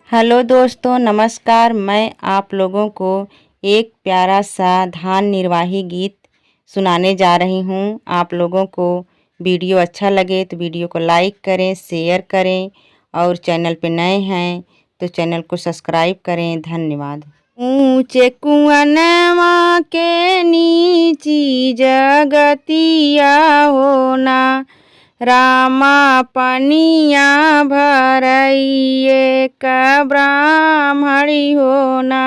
Hello दोस्तों, नमस्कार। मैं आप लोगों को एक प्यारा सा धान निर्वाही गीत सुनाने जा रही हूँ। आप लोगों को वीडियो अच्छा लगे तो वीडियो को लाइक करें, शेयर करें और चैनल पे नए हैं तो चैनल को सब्सक्राइब करें। धन्यवाद। ऊंचे कुआनवा के नीची जगतिया होना, रामा पनिया भरइए का ब्राह्मणी होना।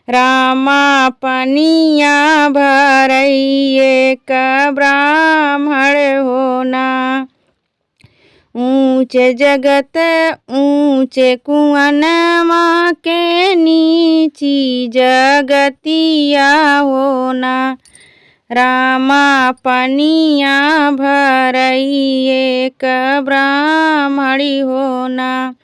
रामा पनिया भरइए का ब्राह्मण होना। ऊंचे जगत ऊंचे कुआनवा के नीची जगतिया होना, रामा पनिया भरइए का ब्राह्मणी होना।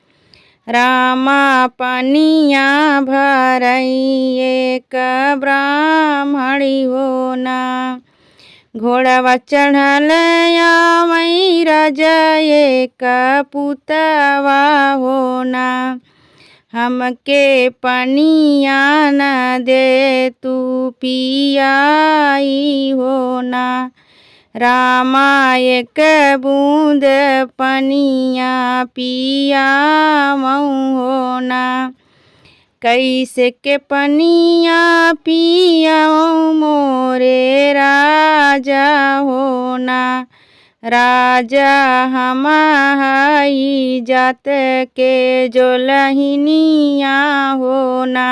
रामा पनिया भरइए का ब्राह्मणी होना। घोड़वा चढ़ल आवै राजये का पुतवा होना, हमके पनिया न दे तू पियाई होना। रामा एक बूंद पनिया पियामऊ होना। कैसे के पनिया पियाऊँ मोरे राजा होना। राजा हम हई जात के जोलहिनिया होना।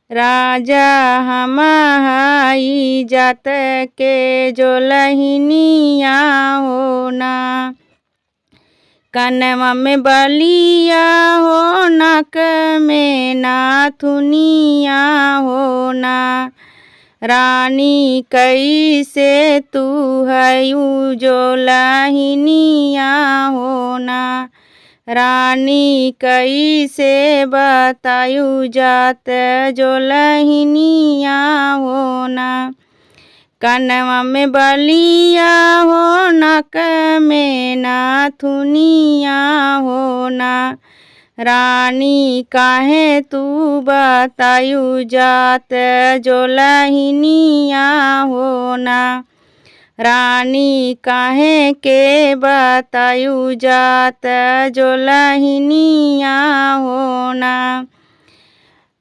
राजा हम हई जात के जोलहिनिया होना। कनवा में बलिया हो, नाक में नाथुनिया होना। रानी कैसे तू हयू जोलहिनिया होना। रानी कैसे बतायू जात जोलहिनिया होना। कनवा में बलिया हो, नाक में नाथुनिया होना। रानी काहे तू बतायू जात जोलहिनिया होना। रानी काहे के बतायू जात जोलहिनिया होना।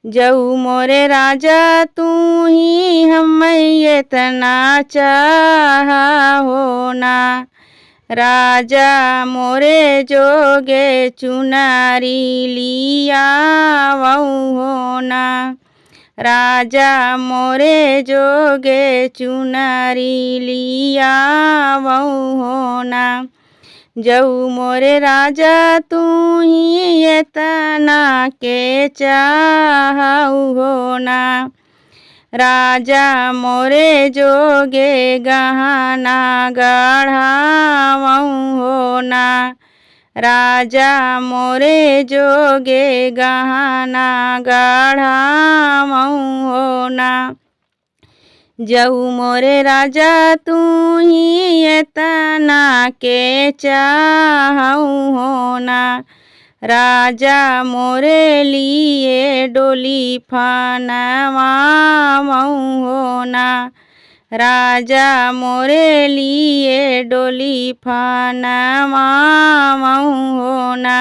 जऊ मोरे राजा तू ही हम इतना चाहा होना। राजा मोरे जोगे चुनारी लियावऊ होना। राजा मोरे जोगे चुनारी लियावऊ होना। जऊ मोरे राजा तू ही इतना के चाहऊ होना। राजा मोरे जोगे गहना गढ़ावऊ होना। राजा मोरे जोगे गहना गढ़ावऊ होना। जऊ मोरे राजा तू ही इतना के चाहऊ होना। राजा मोरे लिए डोली फनवावऊ होना। राजा मोरे लिए डोली फनवावऊ होना।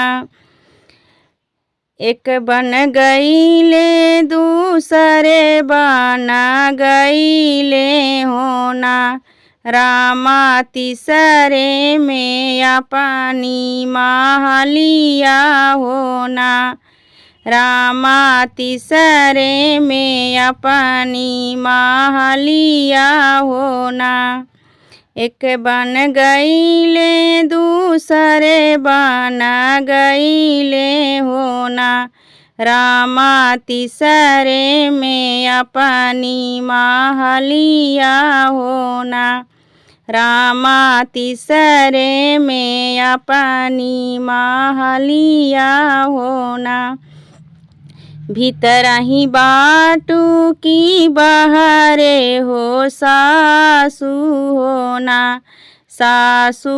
एक बन गईले दूसरे बना गईले होना। रामा तीसरे में अपनी महलिया होना। रामा तीसरे में अपनी महलिया होना। एक बन गईले दूसरे बना गईले होना। रामा तीसरे में अपनी महलिया होना। रामा तीसरे में अपनी महलिया होना। भीतर ही बाटू की बहरे हो सासू होना। सासु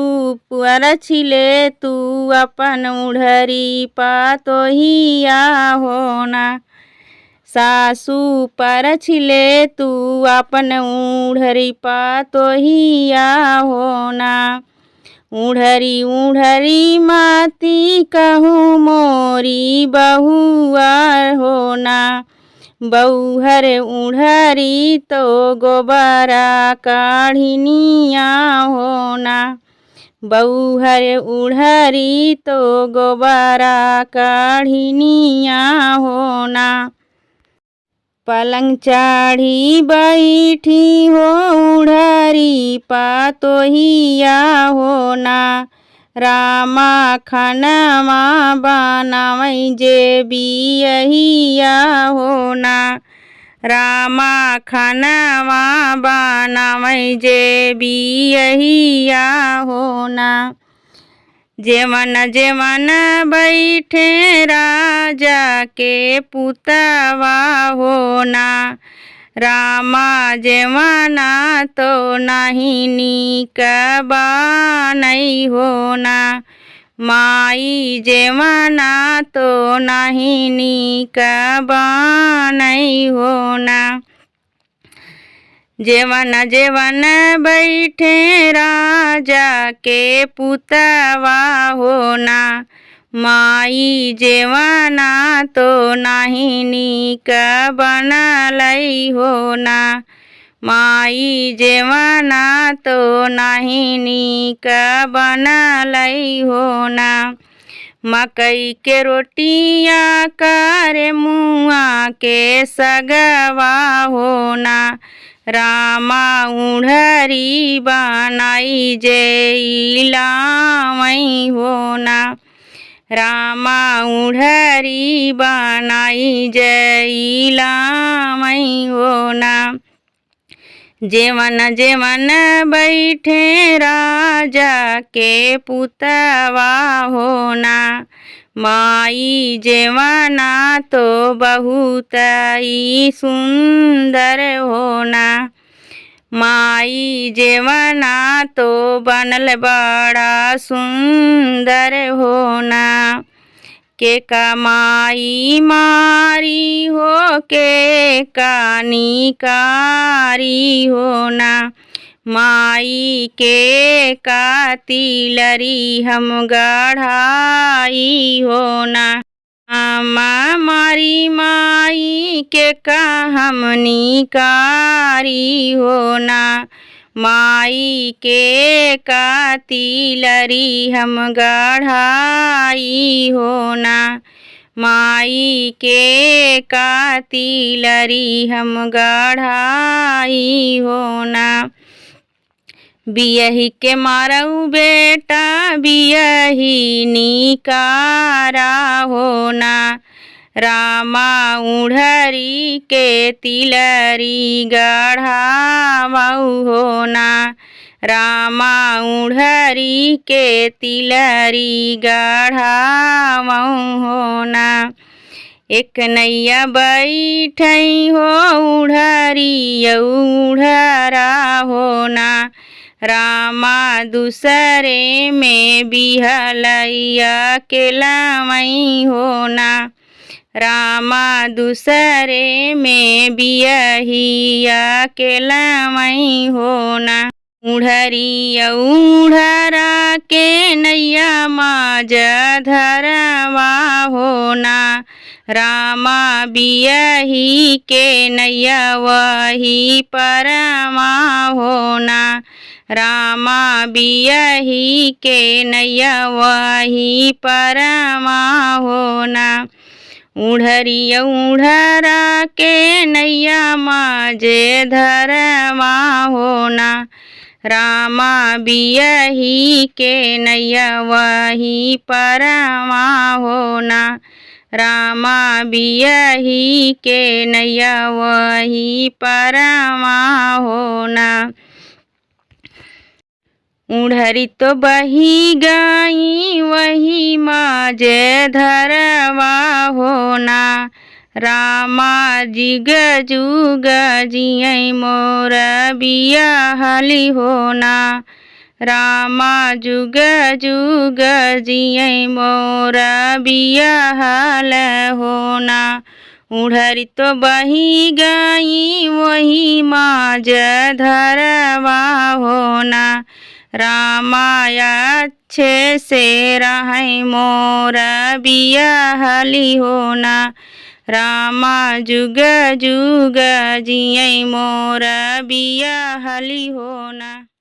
पुअर छिले तू अपन उढ़री पातोहिया होना। सासु पर छिले तू अपन उढ़री पातोहिया होना। उढ़री उढ़री माती कहूँ मोरी बहुआ होना। बहुहर उढ़री तो गोबरा काढ़िनिया होना। बहुहर उढ़री तो गोबरा काढ़िनिया होना। पलंग चाढ़ी बैठी हो उढ़री पातोहिया होना। रामा खनमा बनावै जे बियहिया होना। रामा खनमा बनावै जे बियहिया होना। जेमन जेमन बैठे राजा के पुतवा होना। रामा जेमना तो नहीं नीक बानई होना। माई जेमना तो नहीं नीक बानई होना। जेवन जेवन बैठे राजा के पुतवा होना। माई जेवना तो नहीं नीक बनलई होना। माई जेवना तो नहीं नीक बनलई होना। मकई के रोटिया करे मुआ के सगवा होना। रामा उढ़री बनाई जे इलामई होना। रामा उढ़री बनाई जे इलामई होना। जेवन जेवन बैठे राजा के पुतवा होना। माई जेवना तो बहुत ही सुंदर होना। माई जेवना तो बनल बड़ा सुंदर होना। के कमाई मारी हो के कानी कारी होना। माई के का तिलरी हम गढ़ाई होना। मारी माई के का हमनी कारी होना। माई के का तिलरी हम गढ़ाई होना। माई के का तिलरी हम गढ़ाई होना। बियही के मारऊ बेटा बियही निकारा होना। रामा उढ़री के तिलरी गढ़ावऊ होना। रामा उढ़री के तिलरी गढ़ावऊ होना। एक नैया बैठई हो उढ़री उढ़रा होना। रामा दूसरे में बिहलैया के लमई होना। रामा दूसरे में बियहिया के लमई होना। उढ़री उढ़रा के नैया माज धरवा होना। रामा बियही के नैया वही परमा होना। रामा बियही के नैया वही परमा होना। उढ़री उढ़रा के नैया माजे धरवा होना। रामा बियही के नैया वही परमा होना। रामा बियही के नैया वही परमा होना। उढ़री तो बही गई वही माजे धरवा होना। रामा जिग जुग जियई मोर बियहली होना। रामा जुग जुग जियै मोर बियाहल होना। उड़हरी तो बही गई वही माज धरवा होना। रामा अच्छे से रहै मोर बियाहली होना। रामा जुग जुग जियै मोर बियाहली होना।